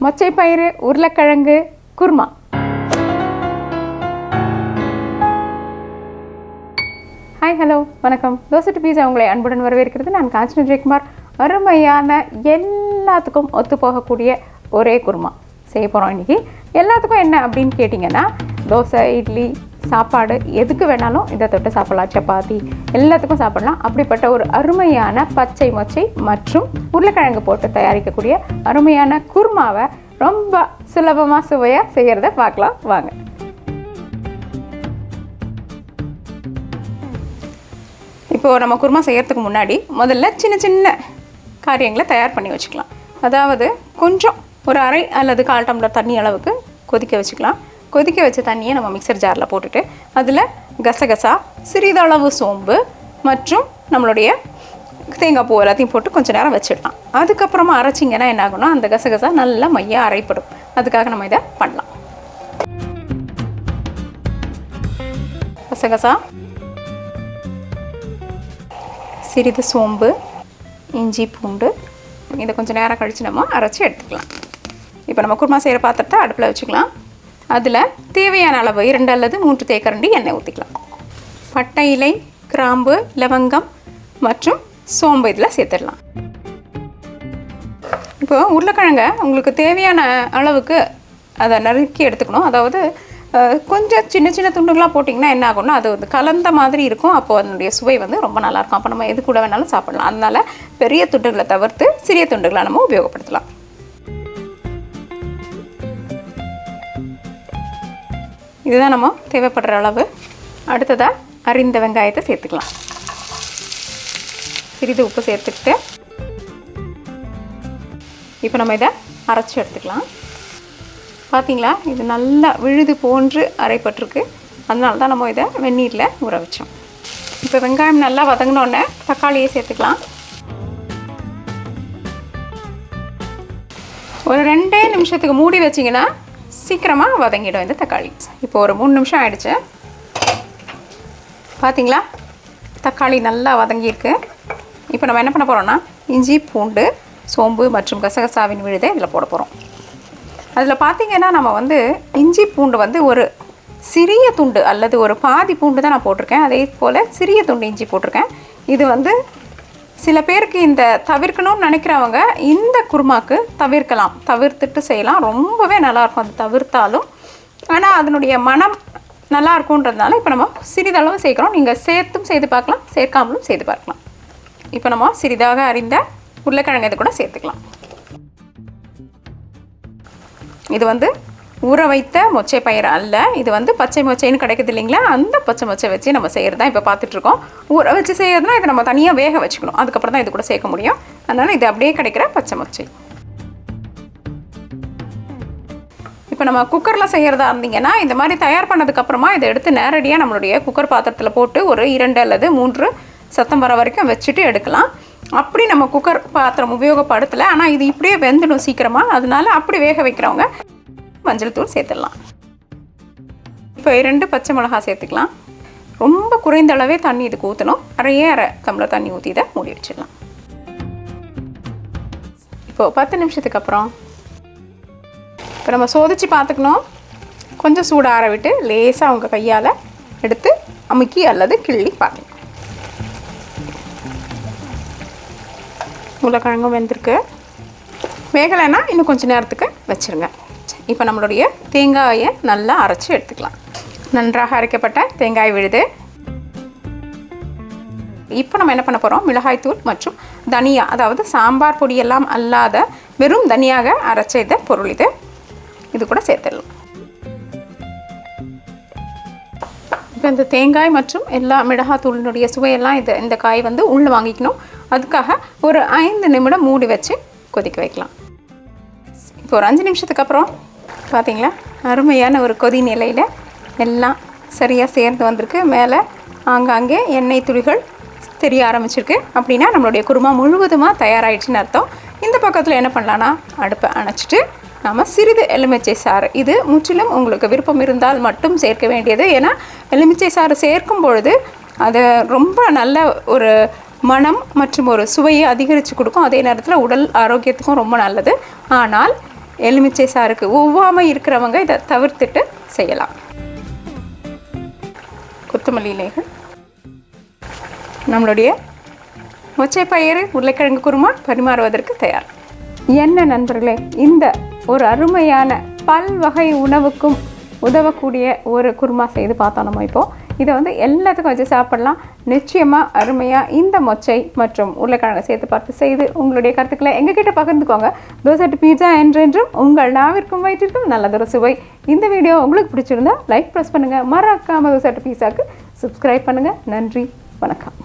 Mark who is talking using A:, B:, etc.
A: மொச்சை பயிறு உருளைக்கிழங்கு குருமா. ஹாய், ஹலோ, வணக்கம். தோசை டு பீஸா உங்களை அன்புடன் வரவேற்கிறது. நான் காஞ்சனா ஜெயக்குமார். அருமையான எல்லாத்துக்கும் ஒத்து போகக்கூடிய ஒரே குருமா செய்ய போகிறோம் இன்றைக்கி. எல்லாத்துக்கும் என்ன அப்படின்னு கேட்டிங்கன்னா, தோசை, இட்லி, சாப்பாடு எதுக்கு வேணாலும் இதை தொட்டு சாப்பிடலாம். சப்பாத்தி எல்லாத்துக்கும் சாப்பிடலாம். அப்படிப்பட்ட ஒரு அருமையான பச்சை மொச்சை மற்றும் உருளைக்கிழங்கு போட்டு தயாரிக்கக்கூடிய அருமையான குருமாவை ரொம்ப சுலபமாக சுவையாக செய்கிறத பார்க்கலாம் வாங்க. இப்போது நம்ம குருமா செய்கிறதுக்கு முன்னாடி முதல்ல சின்ன சின்ன காரியங்களை தயார் பண்ணி வச்சுக்கலாம். அதாவது கொஞ்சம் ஒரு அரை அல்லது 1/4 டம்ளர் தண்ணி அளவுக்கு கொதிக்க வச்சுக்கலாம். கொதிக்க வச்ச தண்ணியை நம்ம மிக்சர் ஜாரில் போட்டுட்டு அதில் கசகசா, சிறிதளவு சோம்பு மற்றும் நம்மளுடைய தேங்காய் பூ எல்லாத்தையும் போட்டு கொஞ்சம் நேரம் வச்சிடலாம். அதுக்கப்புறமா அரைச்சிங்கன்னா என்ன ஆகும்னா, அந்த கசகசா நல்லா மையாக அரைப்படும். அதுக்காக நம்ம இதை பண்ணலாம். கசகசா, சிறிது சோம்பு, இஞ்சி, பூண்டு, இதை கொஞ்சம் நேரம் கழித்து நம்ம அரைச்சி எடுத்துக்கலாம். இப்போ நம்ம குருமா செய்கிற பாத்திரத்தை அடுப்பில் வச்சுக்கலாம். அதில் தேவையான அளவு 2 அல்லது 3 தேக்கரண்டி எண்ணெய் ஊற்றிக்கலாம். பட்டை இலை, கிராம்பு, லவங்கம் மற்றும் சோம்பு இதில் சேர்த்துடலாம். இப்போ உருளைக்கிழங்க உங்களுக்கு தேவையான அளவுக்கு அதை நறுக்கி எடுத்துக்கணும். அதாவது கொஞ்சம் சின்ன சின்ன துண்டுகளாக போட்டிங்கன்னா என்ன ஆகும்னா, அது வந்து கலந்த மாதிரி இருக்கும். அப்போது அதனுடைய சுவை வந்து ரொம்ப நல்லாயிருக்கும். அப்போ நம்ம எது கூட வேணாலும் சாப்பிடலாம். அதனால் பெரிய துண்டுகளை தவிர்த்து சிறிய துண்டுகளை நம்ம உபயோகப்படுத்தலாம். இதுதான் நம்ம தேவைப்படுற அளவு. அடுத்ததாக அரிந்த வெங்காயத்தை சேர்த்துக்கலாம். சிறிது உப்பு சேர்த்துக்கிட்டு இப்போ நம்ம இதை அரைச்சி எடுத்துக்கலாம். பார்த்திங்களா, இது நல்லா விழுது போன்று அரைப்பட்டிருக்கு. அதனால தான் நம்ம இதை வெந்நீரில் ஊற வச்சோம். இப்போ வெங்காயம் நல்லா வதங்கினோடனே தக்காளியை சேர்த்துக்கலாம். ஒரு 2 நிமிஷத்துக்கு மூடி வச்சிங்கன்னா சீக்கிரமாக வதங்கிடும் இந்த தக்காளி. இப்போ ஒரு 3 நிமிஷம் ஆயிடுச்சு. பார்த்திங்களா, தக்காளி நல்லா வதங்கியிருக்கு. இப்போ நம்ம என்ன பண்ண போகிறோம்னா, இஞ்சி, பூண்டு, சோம்பு மற்றும் கசகசாவின் விழுதை இதில் போட போகிறோம். அதில் பார்த்திங்கன்னா, நம்ம வந்து இஞ்சி பூண்டு வந்து ஒரு சிறிய துண்டு அல்லது ஒரு பாதி பூண்டு தான் நான் போட்டிருக்கேன். அதே போல் சிறிய துண்டு இஞ்சி போட்டிருக்கேன். இது வந்து சில பேருக்கு இந்த தவிர்க்கணும்னு நினைக்கிறவங்க இந்த குருமாக்கு தவிர்க்கலாம், தவிர்த்துட்டு செய்யலாம். ரொம்பவே நல்லாயிருக்கும் அது தவிர்த்தாலும். ஆனால் அதனுடைய மனம் நல்லா இருக்குன்றதுனால இப்போ நம்ம சிறிதளவு சேர்க்குறோம். நீங்கள் சேர்த்தும் செய்து பார்க்கலாம், சேர்க்காமலும் செய்து பார்க்கலாம். இப்போ நம்ம சிறிதாக அரிந்த உருளைக்கிழங்கு இது கூட சேர்த்துக்கலாம். இது வந்து ஊற வைத்த மொச்சை பயிர் அல்ல, இது வந்து பச்சை மொச்சைன்னு கிடைக்குது இல்லைங்களா, அந்த பச்சை மொச்சை வச்சு நம்ம செய்கிறது தான் இப்போ பார்த்துட்ருக்கோம். ஊற வச்சு செய்யறதுனா இதை நம்ம தனியாக வேக வச்சுக்கணும். அதுக்கப்புறம் தான் இது கூட சேர்க்க முடியும். அதனால் இது அப்படியே கிடைக்கிற பச்சை மொச்சை. இப்போ நம்ம குக்கரில் செய்கிறதா இருந்தீங்கன்னா, இந்த மாதிரி தயார் பண்ணதுக்கப்புறமா இதை எடுத்து நேரடியாக நம்மளுடைய குக்கர் பாத்திரத்தில் போட்டு ஒரு 2 அல்லது 3 சத்தம் வர வரைக்கும் வச்சுட்டு எடுக்கலாம். அப்படி நம்ம குக்கர் பாத்திரம் உபயோகப்படுத்தலை, ஆனால் இது இப்படியே வெந்துடும் சீக்கிரமாக. அதனால அப்படி வேக வைக்கிறவங்க மஞ்சள் தூள் சேர்த்துடலாம். இப்போ 2 பச்சை மிளகாய் சேர்த்துக்கலாம். ரொம்ப குறைந்த அளவே தண்ணி இதுக்கு ஊற்றணும். அரை டம்ளர் தண்ணி ஊற்றி இதை மூடி வச்சிடலாம். இப்போது 10 நிமிஷத்துக்கு அப்புறம் இப்போ நம்ம சோதித்து பார்த்துக்கணும். கொஞ்சம் சூடார விட்டு லேசாக அவங்க கையால் எடுத்து அமுக்கி அல்லது கிள்ளி பார்க்கலாம். உருளைக்கிழங்கும் வெந்திருக்கு. வேகலைன்னா இன்னும் கொஞ்சம் நேரத்துக்கு வச்சுருங்க. இப்போ நம்மளுடைய தேங்காயை நல்லா அரைச்சி எடுத்துக்கலாம். நன்றாக அரைக்கப்பட்ட தேங்காய் விழுது. இப்போ நம்ம என்ன பண்ண போகிறோம், மிளகாய்த்தூள் மற்றும் தனியா, அதாவது சாம்பார் பொடியெல்லாம் அல்லாத வெறும் தனியாக அரைச்ச இந்த பொருள் இது கூட சேர்த்துடலாம். இப்போ இந்த தேங்காய் மற்றும் எல்லா மிளகாய்த்தூளினுடைய சுவையெல்லாம் இந்த காய் வந்து உள்ளே வாங்கிக்கணும். அதுக்காக ஒரு 5 நிமிடம் மூடி வச்சு கொதிக்க வைக்கலாம். இப்போ ஒரு 5 நிமிஷத்துக்கு அப்புறம் பார்த்திங்களா, அருமையான ஒரு கொதி நிலையில் எல்லாம் சரியாக சேர்ந்து வந்திருக்கு. மேலே ஆங்காங்கே எண்ணெய் துளிகள் தெரிய ஆரம்பிச்சிருக்கு. அப்படின்னா நம்மளுடைய குருமா முழுவதுமாக தயாராகிடுச்சின்னு அர்த்தம். இந்த பக்கத்தில் என்ன பண்ணலான்னா, அடுப்பை அணைச்சிட்டு நம்ம சிறிது எலுமிச்சை சாறு, இது முற்றிலும் உங்களுக்கு விருப்பம் இருந்தால் மட்டும் சேர்க்க வேண்டியது. ஏன்னா எலுமிச்சை சாறு சேர்க்கும் பொழுது அது ரொம்ப நல்ல ஒரு மனம் மற்றும் ஒரு சுவையை அதிகரித்து கொடுக்கும். அதே நேரத்தில் உடல் ஆரோக்கியத்துக்கும் ரொம்ப நல்லது. ஆனால் எலுமிச்சை சாருக்கு ஒவ்வாமல் இருக்கிறவங்க இதை தவிர்த்துட்டு செய்யலாம். கொத்தமல்லி இலைகள். நம்மளுடைய மொச்சை பயிறு உருளைக்கிழங்கு குருமா பரிமாறுவதற்கு தயார். என்ன நண்பர்களே, இந்த ஒரு அருமையான பல்வகை உணவுக்கும் உதவக்கூடிய ஒரு குருமா செய்து பார்த்தோம். நம்ம இப்போது இதை வந்து எல்லாத்துக்கும் வச்சு சாப்பிடலாம். நிச்சயமாக அருமையாக இந்த மொச்சை மற்றும் உருளைக்கிழங்கு சேர்த்து பார்த்து செய்து உங்களுடைய கருத்துக்களை எங்ககிட்ட பகிர்ந்துக்கோங்க. தோசை பீட்சா என்றென்றும் உங்கள் நாவிற்கும் வயிற்றிற்கும் நல்லதொரு சுவை. இந்த வீடியோ உங்களுக்கு பிடிச்சிருந்தா லைக் ப்ரெஸ் பண்ணுங்கள். மறக்காமல் தோசை பீட்சாவுக்கு சப்ஸ்கிரைப் பண்ணுங்கள். நன்றி, வணக்கம்.